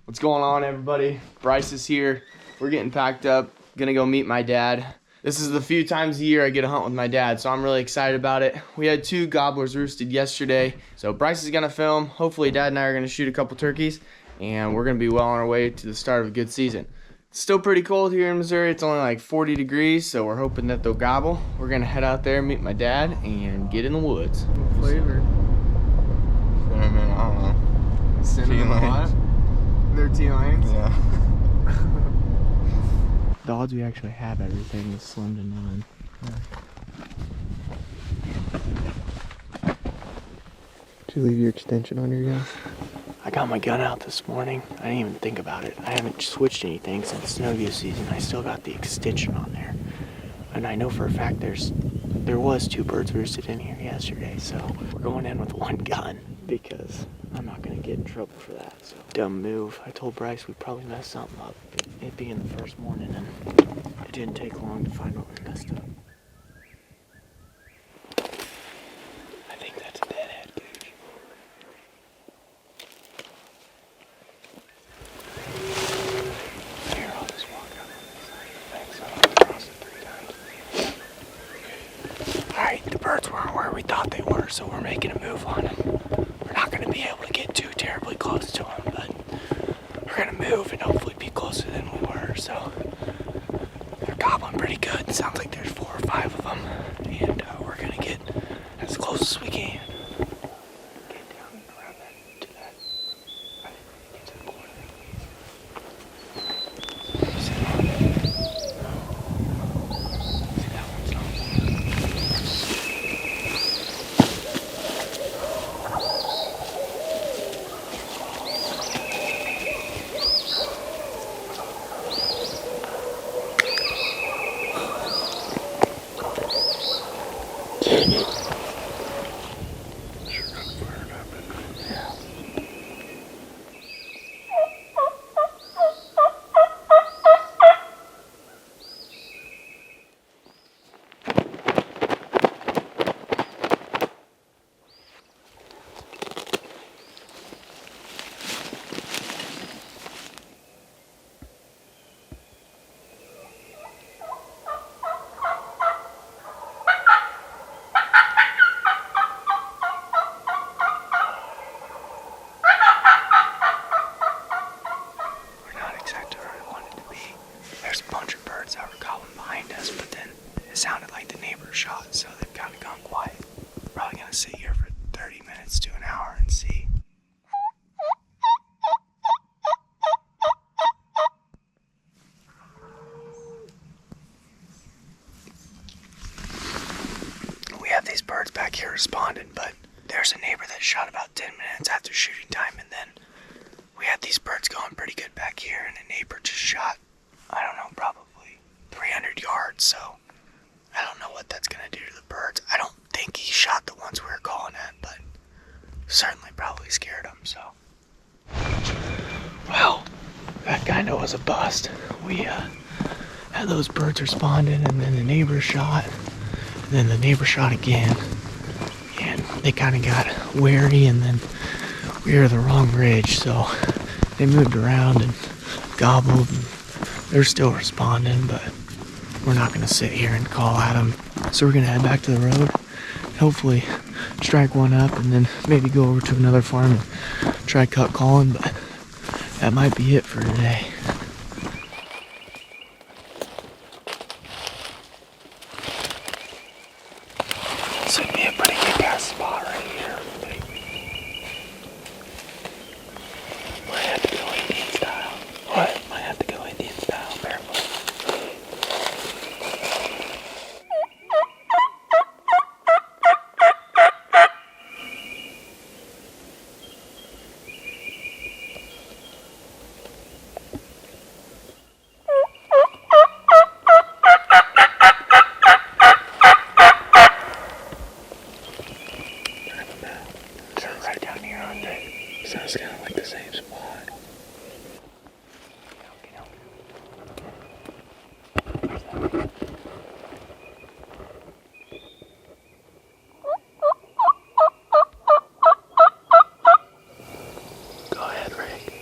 What's going on, everybody? Bryce is here. We're getting packed up. Gonna go meet my dad. This is the few times a year I get to hunt with my dad, so I'm really excited about it. We had 2 gobblers roosted yesterday, so Bryce is gonna film. Hopefully Dad and I are gonna shoot a couple turkeys, and we're gonna be well on our way to the start of a good season. It's still pretty cold here in Missouri. It's only like 40 degrees, so we're hoping that they'll gobble. We're gonna head out there, meet my dad, and get in the woods. What flavor? Cinnamon, I don't know. Cinnamon what? They're tea lions? Yeah. The odds we actually have everything is slim to none. Yeah. Did you leave your extension on your gun? I got my gun out this morning. I didn't even think about it. I haven't switched anything since snow goose season. I still got the extension on there. And I know for a fact there was 2 birds roosted in here yesterday, so we're going in with 1 gun because I'm not gonna get in trouble for that. So dumb move. I told Bryce we'd probably mess something up. It being the first morning, and it didn't take long to find what we messed up. I think that's a deadhead gooch. Here, I'll just walk out on this side. Thanks, I'll cross it 3 times. Alright, the birds weren't where we thought they were, so we're making a move on them. We're not going to be able to get too terribly close to them, but we're going to move and hopefully be closer than we were. So they're gobbling pretty good. It sounds like there's 4 or 5 of them, and we're going to get as close as we can. Get down and around that to that. I think we get to the corner. See that one's not. Sounded like the neighbor shot, so they've kind of gone quiet. Probably gonna sit here for 30 minutes to an hour and see. We have these birds back here responding, but there's a neighbor that shot about 10 minutes after shooting time, and then we had these birds going pretty good back here, and a neighbor just shot, I don't know, probably 300 yards, so I don't know what that's going to do to the birds. I don't think he shot the ones we were calling at, but certainly probably scared them, so. Well, that kind of was a bust. We had those birds responding, and then the neighbor shot, and then the neighbor shot again, and they kind of got wary, and then we were the wrong ridge, so they moved around and gobbled, and they're still responding, but we're not going to sit here and call at them. So we're going to head back to the road, hopefully strike one up, and then maybe go over to another farm and try cut calling, but that might be it for today. This would be a pretty good gas spot right here. Might have to go Indian style. What? Might have to go Indian style barefoot. Right down here, aren't they? So it's kind of like the same spot. Go ahead, Rick.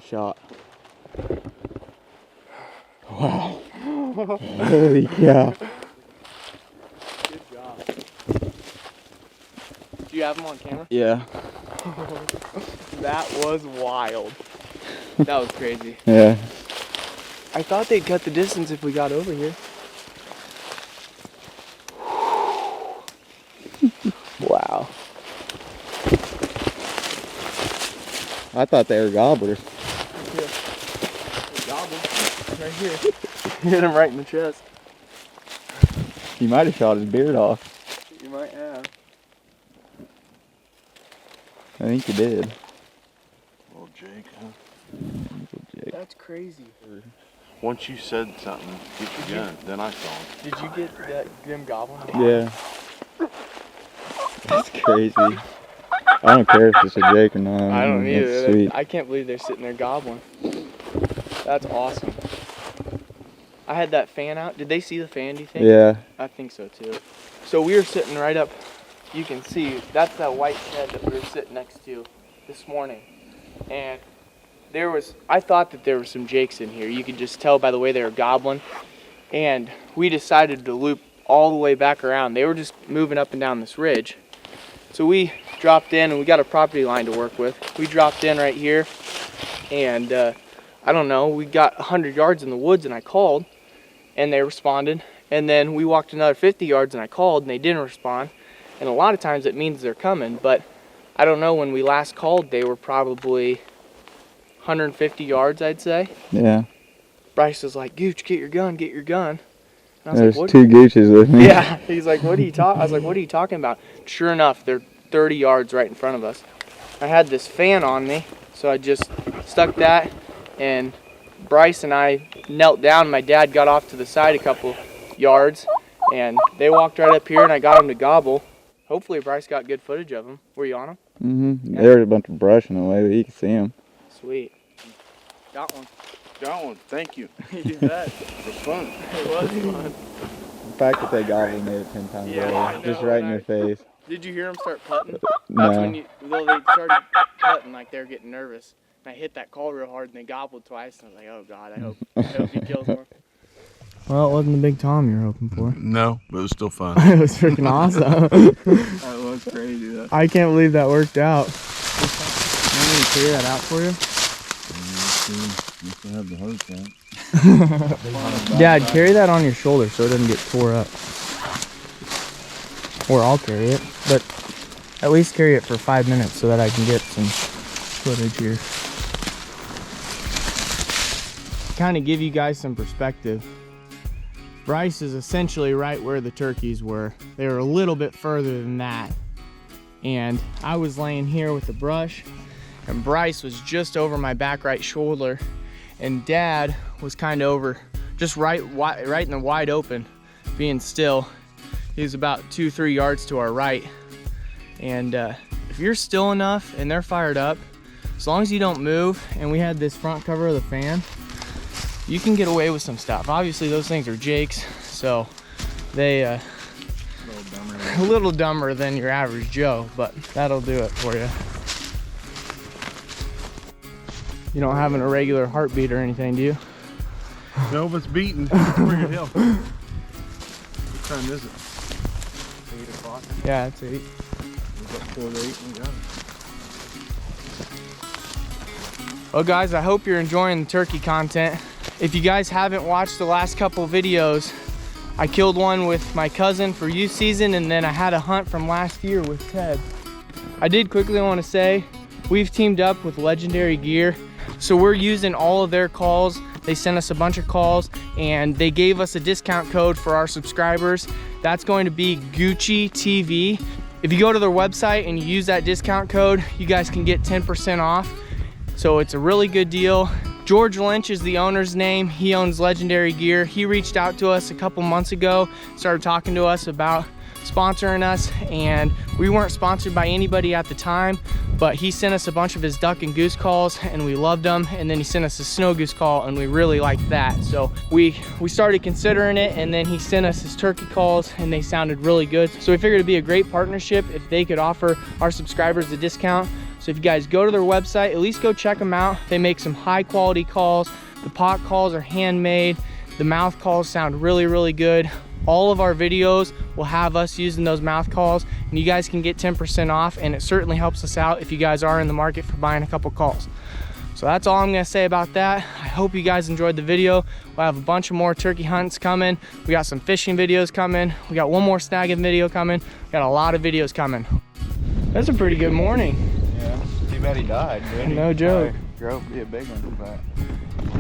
Good shot. Wow. Holy cow. Good job. Do you have them on camera? Yeah. That was wild. That was crazy. Yeah. I thought they'd cut the distance if we got over here. Wow. I thought they were gobblers. Here. Gobble. Right here. Hit him right in the chest. You might have shot his beard off. You might have. I think you did. Little Jake, huh? Little Jake. That's crazy. Once you said something, get your gun, then I saw him. Did you get that Grim Goblin? Yeah. That's crazy. I don't care if it's a Jake or not. I don't It's either. sweet. I can't believe they're sitting there gobbling. That's awesome. I had that fan out. Did they see the fan, do you think? Yeah. I think so too. So we were sitting right up, you can see, that's that white shed that we were sitting next to this morning. And I thought that there were some jakes in here. You could just tell by the way they were gobbling. And we decided to loop all the way back around. They were just moving up and down this ridge. So we dropped in, and we got a property line to work with. We dropped in right here, and I don't know, we got 100 yards in the woods, and I called, and they responded. And then we walked another 50 yards, and I called, and they didn't respond. And a lot of times it means they're coming, but I don't know, when we last called, they were probably 150 yards, I'd say. Yeah. Bryce was like, "Gooch, get your gun, get your gun." And I was There's like, two Gooches with me. Yeah, he's like, "What are you talking?" I was like, "What are you talking about?" Sure enough, they're 30 yards right in front of us. I had this fan on me, so I just stuck that, and Bryce and I knelt down. My dad got off to the side a couple yards, and they walked right up here, and I got them to gobble. Hopefully Bryce got good footage of them. Were you on them? Mm-hmm. There was a bunch of brush in the way, but you can see them. Sweet. Got one. Got one, thank you. You bet. It was fun. It was fun. The fact that they gobbled made it 10 times Yeah, better. I know, Just right in and your face. Did you hear them start putting? That's No. when they started putting like they were getting nervous. And I hit that call real hard and they gobbled twice. And I was like, oh God, I hope he kills more. Well, it wasn't the big Tom you were hoping for. No, but it was still fun. It was freaking awesome. That was crazy though. I can't believe that worked out. I'm going to clear that out for you. You have the hose tank. Dad, carry that on your shoulder so it doesn't get tore up. Or I'll carry it, but at least carry it for 5 minutes so that I can get some footage here. Kind of give you guys some perspective. Bryce is essentially right where the turkeys were. They were a little bit further than that. And I was laying here with the brush, and Bryce was just over my back right shoulder, and Dad was kind of over, just right in the wide open, being still. He was about 2-3 yards to our right. And if you're still enough and they're fired up, as long as you don't move, and we had this front cover of the fan, you can get away with some stuff. Obviously those things are Jakes, so they a little dumber than your average Joe, but that'll do it for you. You don't have an irregular heartbeat or anything, do you? No, but it's beating. Where your help? What time is it? 8 o'clock. Yeah, it's 8. We're up 4 to 8 and we got it. Well guys, I hope you're enjoying the turkey content. If you guys haven't watched the last couple videos, I killed one with my cousin for youth season, and then I had a hunt from last year with Ted. I did quickly want to say, we've teamed up with Legendary Gear, so we're using all of their calls. They sent us a bunch of calls, and they gave us a discount code for our subscribers. That's going to be Gucci TV. If you go to their website and you use that discount code, you guys can get 10% off. So it's a really good deal. George Lynch is the owner's name. He owns Legendary Gear. He reached out to us a couple months ago, started talking to us about sponsoring us, and we weren't sponsored by anybody at the time, but he sent us a bunch of his duck and goose calls and we loved them, and then he sent us a snow goose call and we really liked that. So we started considering it, and then he sent us his turkey calls and they sounded really good. So we figured it'd be a great partnership if they could offer our subscribers a discount. So if you guys go to their website, at least go check them out. They make some high quality calls. The pot calls are handmade. The mouth calls sound really, really good. All of our videos will have us using those mouth calls, and you guys can get 10% off, and it certainly helps us out if you guys are in the market for buying a couple calls. So that's all I'm gonna say about that. I hope you guys enjoyed the video. We'll have a bunch of more turkey hunts coming. We got some fishing videos coming. We got one more snagging video coming. We got a lot of videos coming. That's a pretty good morning. Yeah, too bad he died. No joke. Drove to be a big one, but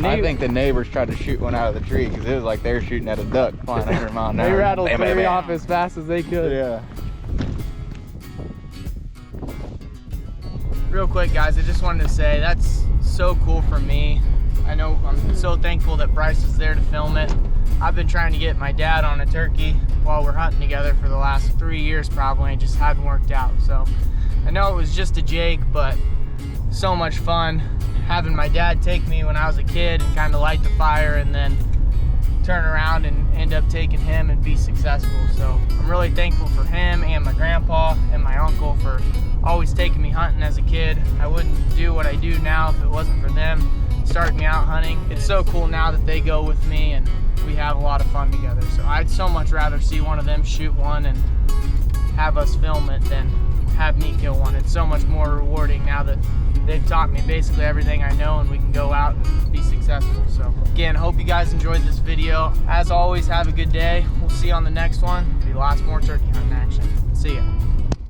I think the neighbors tried to shoot one out of the tree because it was like they were shooting at a duck flying 100 miles an hour. They rattled Bam, bam, three bam. off as fast as they could. Yeah. Real quick, guys, I just wanted to say that's so cool for me. I know I'm so thankful that Bryce was there to film it. I've been trying to get my dad on a turkey while we're hunting together for the last 3 years probably, and it just hadn't worked out. So I know it was just a Jake, but so much fun having my dad take me when I was a kid and kind of light the fire and then turn around and end up taking him and be successful. So I'm really thankful for him and my grandpa and my uncle for always taking me hunting as a kid. I wouldn't do what I do now if it wasn't for them starting me out hunting. It's so cool now that they go with me and we have a lot of fun together. So I'd so much rather see one of them shoot one and have us film it than have me kill one. It's so much more rewarding now that they've taught me basically everything I know and we can go out and be successful. So again, hope you guys enjoyed this video. As always, have a good day. We'll see you on the next one. Be lots more turkey hunting.